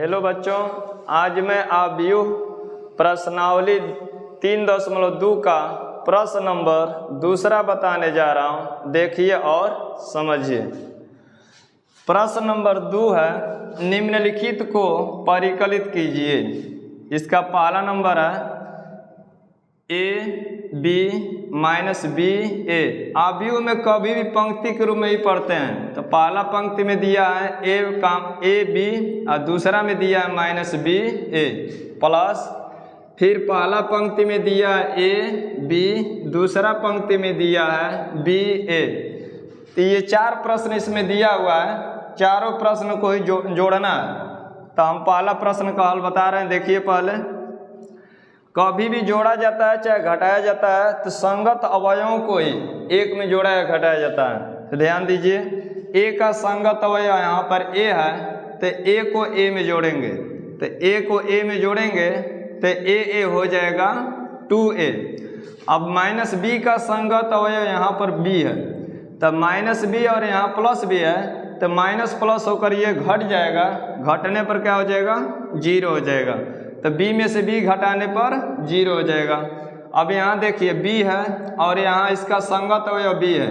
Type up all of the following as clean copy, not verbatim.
Hello बच्चों, आज मैं आव्यूह प्रश्नावली 3.2 का प्रश्न नंबर 2 बताने जा रहा हूँ। देखिए और समझिए। प्रश्न नंबर 2 है, निम्नलिखित को परिकलित कीजिए। इसका पहला नंबर है a b माइनस बी ए। आव्यूह में कभी भी पंक्ति के रूप में ही पढ़ते हैं। तो पहला पंक्ति में दिया है ए बी और दूसरा में दिया है माइनस बी ए प्लस, फिर पहला पंक्ति में दिया है ए बी, दूसरा पंक्ति में दिया है बी ए। तो ये 4 प्रश्न इसमें दिया हुआ है, चारों प्रश्न को ही जोड़ना है। तो हम पहला प्रश्न का हल बता रहे हैं। देखिए, पहले कभी भी जोड़ा जाता है चाहे घटाया जाता है तो संगत अवयवों को ही एक में जोड़ा या घटाया जाता है। तो ध्यान दीजिए, ए का संगत अवयव यहाँ पर ए है, तो ए को ए में जोड़ेंगे। तो ए को ए में जोड़ेंगे तो ए हो जाएगा 2a। अब माइनस बी का संगत अवयव यहाँ पर बी है, तब माइनस बी और यहाँ प्लस बी है, तो माइनस प्लस होकर ये घट जाएगा। घटने पर क्या हो जाएगा? 0 हो जाएगा। तो b में से b घटाने पर 0 हो जाएगा। अब यहाँ देखिए b है और यहाँ इसका संगत अवयव b है,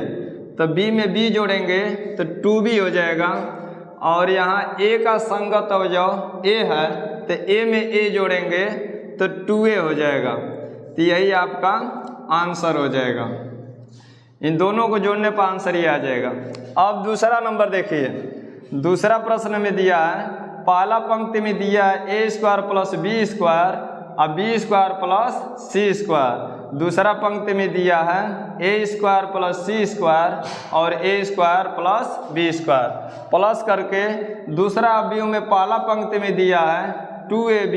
तो b में b जोड़ेंगे तो 2b हो जाएगा। और यहाँ a का संगत अवयव a है, तो a में a जोड़ेंगे तो 2a हो जाएगा। तो यही आपका आंसर हो जाएगा। इन दोनों को जोड़ने पर आंसर ही आ जाएगा। अब दूसरा नंबर देखिए, दूसरा प्रश्न में दिया है, पहला पंक्ति में दिया है a square plus b square और b square plus c square. दूसरा पंक्ति में दिया है a square plus c square और a square plus b square. Plus करके दूसरा अवयव में पहला पंक्ति में दिया है 2ab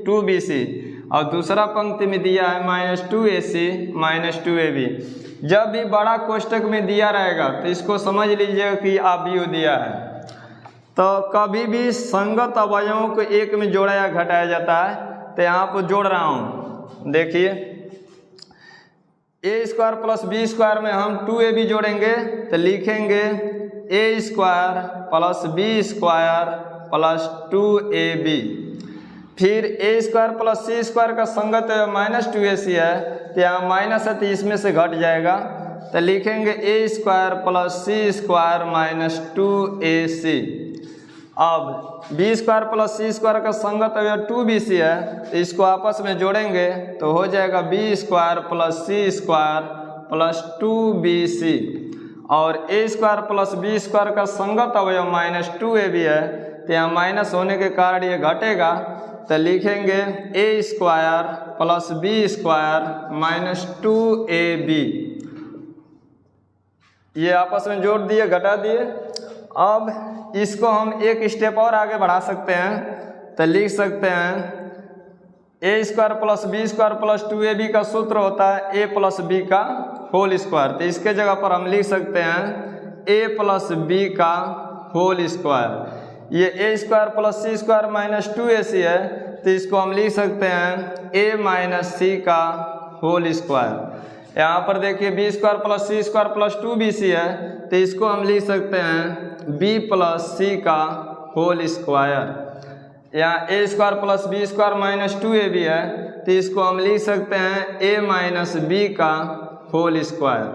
2bc और दूसरा पंक्ति में दिया है माइनस 2ac माइनस 2ab। जब भी बड़ा कोष्टक में दिया रहेगा तो इसको समझ लीजिएगा कि अवयव दिया है। तो कभी भी संगत अवयवों को एक में जोड़ा या घटाया जाता है। तो यहाँ पर जोड़ रहा हूँ, देखिए a square plus b square में हम 2ab जोड़ेंगे तो लिखेंगे a square plus b square plus 2ab। फिर a square plus c square का संगत माइनस 2ac है, तो यहाँ माइनस है तो इसमें से घट जाएगा, तो लिखेंगे a square plus c square minus 2ac। अब B square plus c square का संगत अवयव 2bc है, तो इसको आपस में जोड़ेंगे तो हो जाएगा B square plus c square plus 2bc। और a square plus b square का संगत अवयव माइनस 2ab है, तो यहाँ माइनस होने के कारण ये घटेगा, तो लिखेंगे a square plus b square minus 2ab। ये आपस में जोड़ दिए, घटा दिए। अब इसको हम एक स्टेप और आगे बढ़ा सकते हैं, तो लिख सकते हैं a square plus b square plus 2ab का सूत्र होता है ए प्लस बी का होल स्क्वायर। तो इसके जगह पर हम लिख सकते हैं ए प्लस बी का होल स्क्वायर। ये a square plus c square minus 2ac है, तो इसको हम लिख सकते हैं ए माइनस सी का होल स्क्वायर। यहाँ पर देखिए B square plus c square plus 2bc है, तो इसको हम लिख सकते हैं बी प्लस सी का होल स्क्वायर। यहाँ a square plus b square minus 2ab है, तो इसको हम लिख सकते हैं ए माइनस बी का होल स्क्वायर।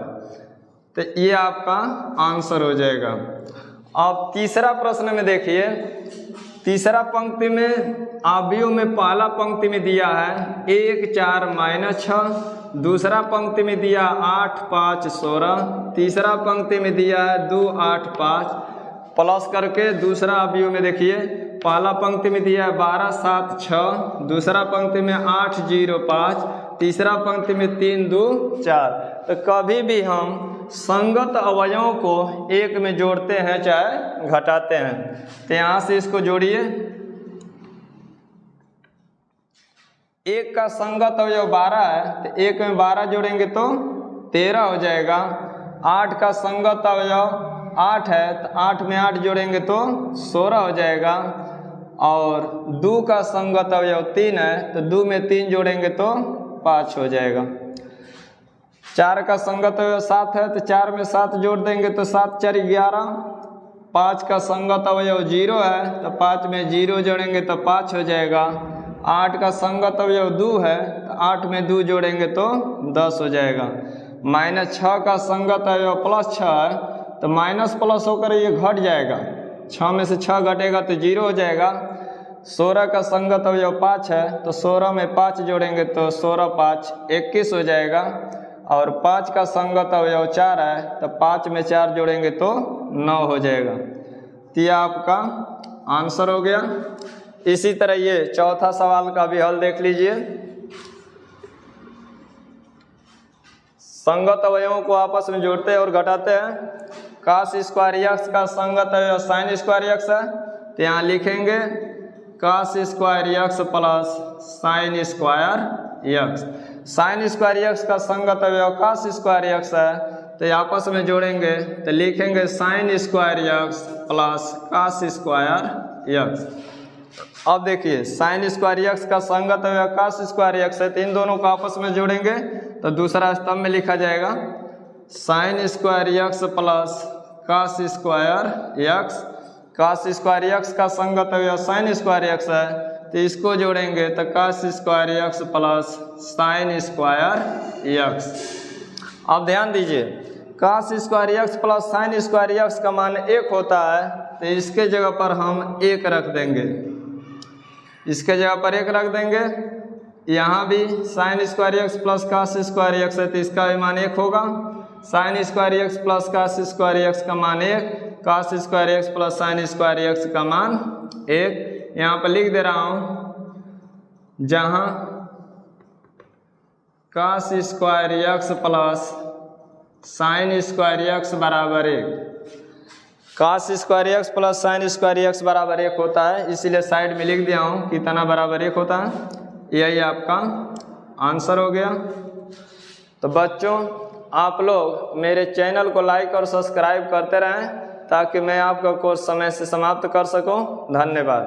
तो ये आपका आंसर हो जाएगा। अब तीसरा प्रश्न में देखिए, तीसरा पंक्ति में अवयव में पहला पंक्ति में दिया है 1 4 माइनस 6, दूसरा पंक्ति में दिया 8 5 16, तीसरा पंक्ति में दिया है 2 8 5। प्लस करके दूसरा अवयव में देखिए, पहला पंक्ति में दिया है 12 7 6, दूसरा पंक्ति में 8 0 5, तीसरा पंक्ति में 3 2 4। तो कभी भी हम संगत अवयवों को एक में जोड़ते हैं चाहे घटाते हैं। तो यहाँ से इसको जोड़िए। एक का संगत अवयव 12 है, तो एक में 12 जोड़ेंगे तो 13 हो जाएगा। 8 का संगत अवयव 8 है, तो 8 में 8 जोड़ेंगे तो 16 हो जाएगा। और 2 का संगत अवयव 3 है, तो 2 में 3 जोड़ेंगे तो 5 हो जाएगा। 4 का संगत अवयव 7 है, तो 4 में 7 जोड़ देंगे तो 7 4 11, 5 का संगत अवयव 0 है तो 5 में 0 जोड़ेंगे तो 5 हो जाएगा। 8 का संगत अवयव 2 है तो 8 में 2 जोड़ेंगे तो 10 हो जाएगा। -6 का संगत अवयव +6 है तो माइनस प्लस होकर ये घट जाएगा, 6 में से 6 घटेगा तो 0 हो जाएगा। 16 का संगत अवयव 5 है तो 16 में 5 जोड़ेंगे तो 16 5 21 हो जाएगा। और 5 का संगत अवयव 4 है तो 5 में 4 जोड़ेंगे तो 9 हो जाएगा। तो यह आपका आंसर हो गया। इसी तरह ये चौथा सवाल का भी हल देख लीजिए। संगत अवयवों को आपस में जोड़ते हैं और घटाते हैं। cos स्क्वायर यक्स का संगत अवयव sin स्क्वायर यक्स है तो यहाँ लिखेंगे cos square x plus sin square x. sin square x का संगत अवयव cos स्क्वायर यक्स है तो आपस में जोड़ेंगे तो लिखेंगे sin square x plus cos square x. अब देखिए sin स्क्वायर यक्स का संगत अवयव cos स्क्वायर यक्स है तो इन दोनों को आपस में जोड़ेंगे तो दूसरा स्तंभ में लिखा जाएगा sin square x plus cos square x. cos square x का संगत अवयव sin स्क्वायर यक्स है तो इसको जोड़ेंगे तो cos square x plus sin square x. अब ध्यान दीजिए cos square x plus sin square x का मान 1 होता है तो इसके जगह पर हम 1 रख देंगे, इसके जगह पर 1 रख देंगे। यहाँ भी sin square x plus cos square x है तो इसका भी मान 1 होगा। sin square x plus cos square x का मान 1, cos square x plus sin square x का मान 1। यहाँ पर लिख दे रहा हूँ जहाँ cos square x plus sin square x बराबर 1, cos square x plus sin square x बराबर 1 होता है, इसीलिए साइड में लिख दिया हूँ कितना बराबर 1 होता है। यही आपका आंसर हो गया। तो बच्चों आप लोग मेरे चैनल को लाइक और सब्सक्राइब करते रहें ताकि मैं आपका कोर्स समय से समाप्त कर सकूं। धन्यवाद।